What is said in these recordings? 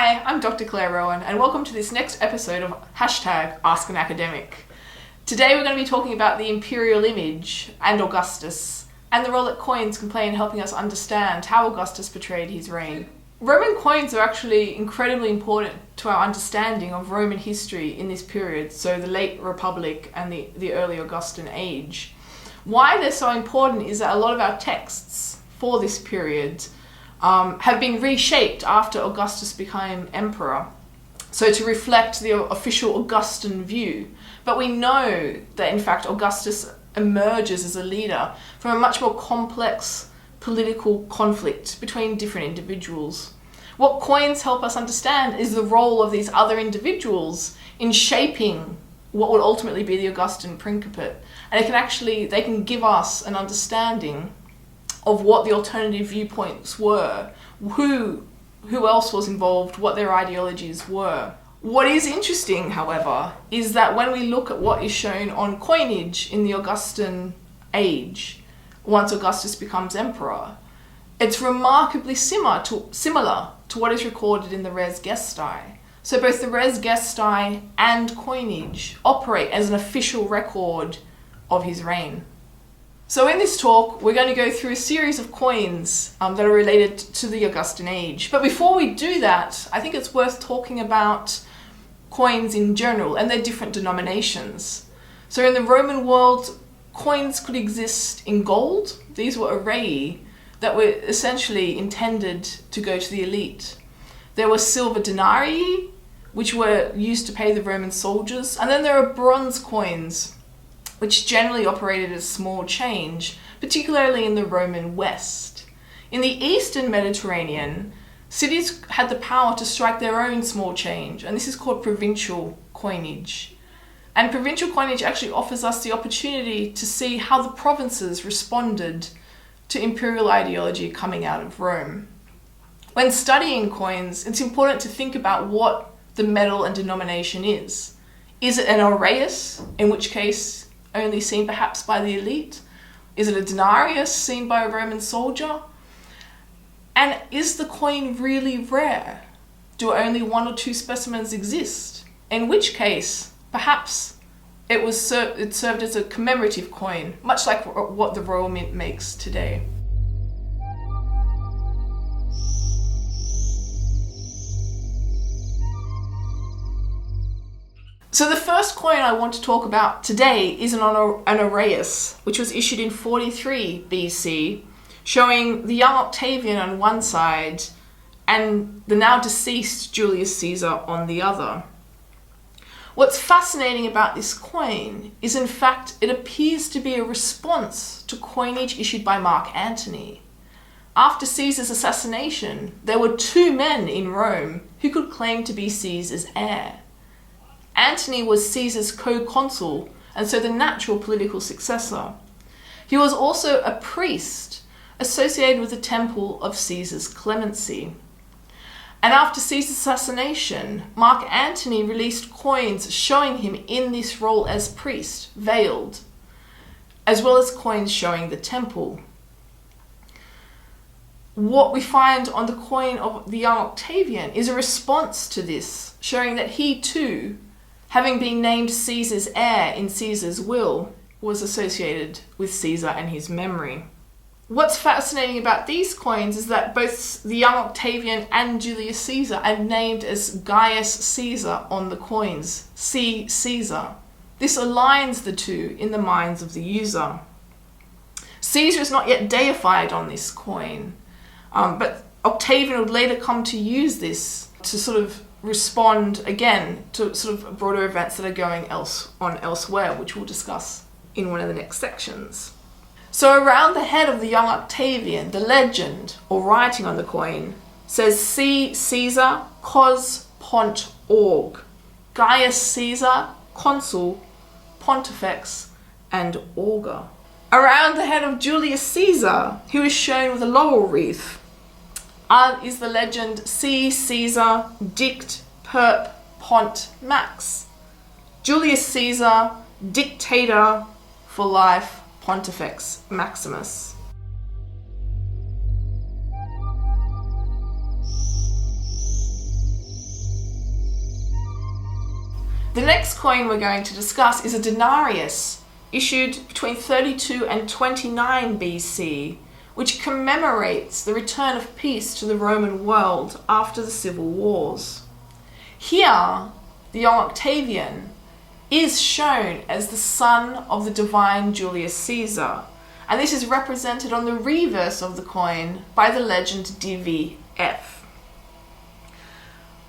Hi, I'm Dr Clare Rowan and welcome to this next episode of #AskAnAcademic. Today we're going to be talking about the Imperial Image and Augustus and the role that coins can play in helping us understand how Augustus portrayed his reign. Roman coins are actually incredibly important to our understanding of Roman history in this period, so the late Republic and the early Augustan age. Why they're so important is that a lot of our texts for this period have been reshaped after Augustus became emperor, so to reflect the official Augustan view. But we know that in fact Augustus emerges as a leader from a much more complex political conflict between different individuals. What coins help us understand is the role of these other individuals in shaping what would ultimately be the Augustan Principate, and they can give us an understanding of what the alternative viewpoints were, who else was involved, what their ideologies were. What is interesting, however, is that when we look at what is shown on coinage in the Augustan age, once Augustus becomes emperor, it's remarkably similar to what is recorded in the Res Gestae. So both the Res Gestae and coinage operate as an official record of his reign. So in this talk, we're going to go through a series of coins that are related to the Augustan age. But before we do that, I think it's worth talking about coins in general and their different denominations. So in the Roman world, coins could exist in gold. These were aurei that were essentially intended to go to the elite. There were silver denarii, which were used to pay the Roman soldiers. And then there are bronze coins, which generally operated as small change, particularly in the Roman West. In the Eastern Mediterranean, cities had the power to strike their own small change, and this is called provincial coinage. And provincial coinage actually offers us the opportunity to see how the provinces responded to imperial ideology coming out of Rome. When studying coins, it's important to think about what the metal and denomination is. Is it an Aureus, in which case only seen perhaps by the elite? Is it a denarius seen by a Roman soldier? And is the coin really rare? Do only one or two specimens exist? In which case, perhaps it served as a commemorative coin, much like what the Royal Mint makes today. So the first coin I want to talk about today is an Aureus, which was issued in 43 BC, showing the young Octavian on one side and the now deceased Julius Caesar on the other. What's fascinating about this coin is in fact it appears to be a response to coinage issued by Marc Antony. After Caesar's assassination, there were two men in Rome who could claim to be Caesar's heir. Antony was Caesar's co-consul, and so the natural political successor. He was also a priest associated with the temple of Caesar's clemency. And after Caesar's assassination, Marc Antony released coins showing him in this role as priest, veiled, as well as coins showing the temple. What we find on the coin of the young Octavian is a response to this, showing that he too, having been named Caesar's heir in Caesar's will, was associated with Caesar and his memory. What's fascinating about these coins is that both the young Octavian and Julius Caesar are named as Gaius Caesar on the coins, C. Caesar. This aligns the two in the minds of the user. Caesar is not yet deified on this coin, but Octavian would later come to use this to sort of respond again to sort of broader events that are going on elsewhere, which we'll discuss in one of the next sections. So around the head of the young Octavian, the legend, or writing on the coin, says C. Caesar, Cos Pont Org, Gaius Caesar, Consul, Pontifex, and Augur. Around the head of Julius Caesar, who is shown with a laurel wreath, is the legend C. Caesar, Dict, Perp, Pont, Max. Julius Caesar, Dictator for life, Pontifex Maximus. The next coin we're going to discuss is a denarius, issued between 32 and 29 BC, which commemorates the return of peace to the Roman world after the civil wars. Here, the young Octavian is shown as the son of the divine Julius Caesar, and this is represented on the reverse of the coin by the legend Divi F.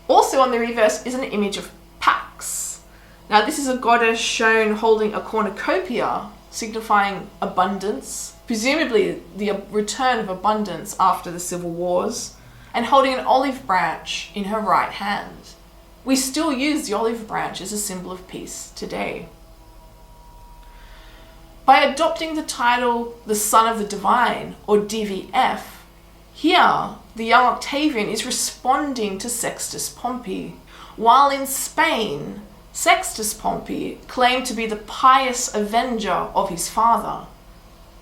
Also on the reverse is an image of Pax. Now this is a goddess shown holding a cornucopia, signifying abundance, presumably the return of abundance after the civil wars, and holding an olive branch in her right hand. We still use the olive branch as a symbol of peace today. By adopting the title the Son of the Divine, or Divi F, here the young Octavian is responding to Sextus Pompey, while in Spain, Sextus Pompey claimed to be the pious avenger of his father,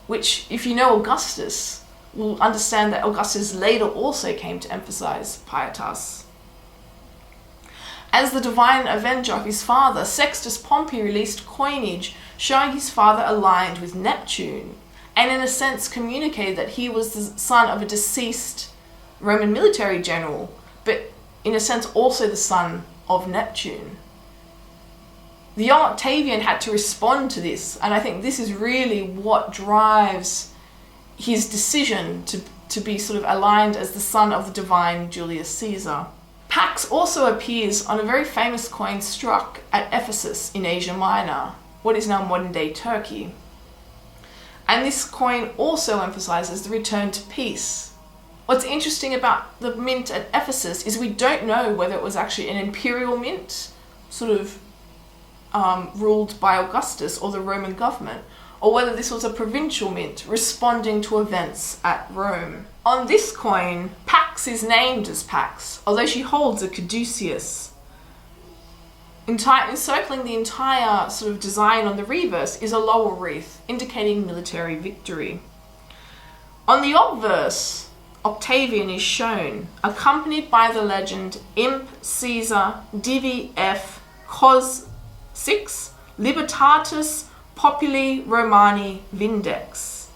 which, if you know Augustus, will understand that Augustus later also came to emphasize pietas. As the divine avenger of his father, Sextus Pompey released coinage showing his father aligned with Neptune, and in a sense communicated that he was the son of a deceased Roman military general, but in a sense also the son of Neptune. The young Octavian had to respond to this, and I think this is really what drives his decision to be sort of aligned as the son of the divine Julius Caesar. Pax also appears on a very famous coin struck at Ephesus in Asia Minor, what is now modern-day Turkey. And this coin also emphasizes the return to peace. What's interesting about the mint at Ephesus is we don't know whether it was actually an imperial mint, sort of ruled by Augustus or the Roman government, or whether this was a provincial mint responding to events at Rome. On this coin, Pax is named as Pax, although she holds a caduceus. Encircling the entire sort of design on the reverse is a laurel wreath, indicating military victory. On the obverse, Octavian is shown, accompanied by the legend Imp Caesar Divi F Cos 6 Libertatis Populi Romani Vindex.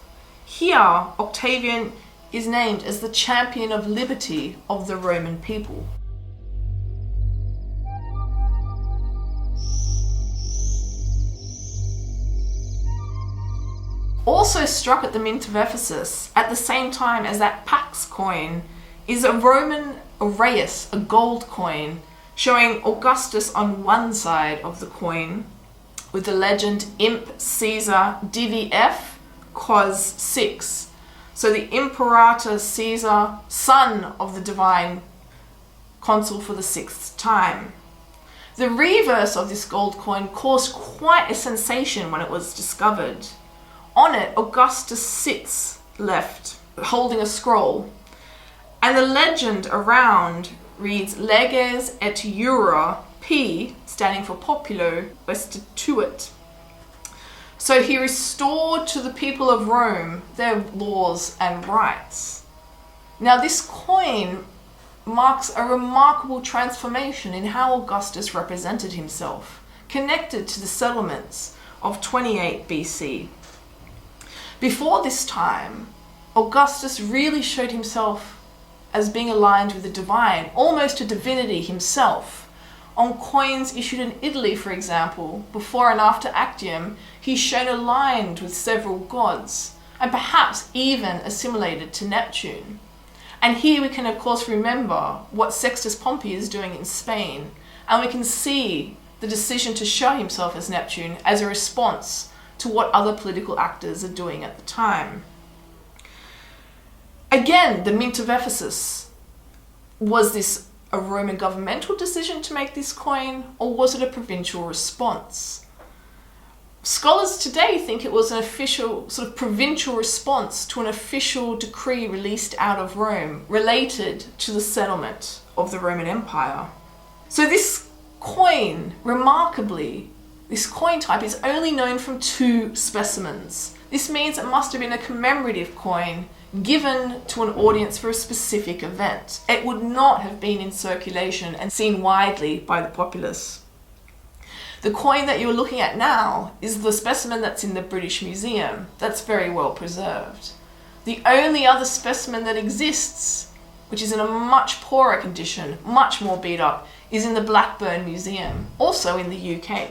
Here, Octavian is named as the champion of liberty of the Roman people. Also struck at the mint of Ephesus, at the same time as that Pax coin, is a Roman Aureus, a gold coin, showing Augustus on one side of the coin, with the legend Imp Caesar Divi F Cos 6. So the Imperator Caesar, son of the divine consul for the sixth time. The reverse of this gold coin caused quite a sensation when it was discovered. On it, Augustus sits left, holding a scroll, and the legend around reads Leges et Jura, P, standing for populo, restituit. So he restored to the people of Rome their laws and rights. Now this coin marks a remarkable transformation in how Augustus represented himself, connected to the settlements of 28 BC. Before this time, Augustus really showed himself as being aligned with the divine, almost a divinity himself. On coins issued in Italy, for example, before and after Actium, he's shown aligned with several gods, and perhaps even assimilated to Neptune. And here we can of course remember what Sextus Pompey is doing in Spain, and we can see the decision to show himself as Neptune as a response to what other political actors are doing at the time. Again, the mint of Ephesus, was this a Roman governmental decision to make this coin, or was it a provincial response? Scholars today think it was an official, sort of provincial response to an official decree released out of Rome related to the settlement of the Roman Empire. So this coin, remarkably, this coin type is only known from 2 specimens. This means it must have been a commemorative coin given to an audience for a specific event. It would not have been in circulation and seen widely by the populace. The coin that you're looking at now is the specimen that's in the British Museum. That's very well preserved. The only other specimen that exists, which is in a much poorer condition, much more beat up, is in the Blackburn Museum, also in the UK.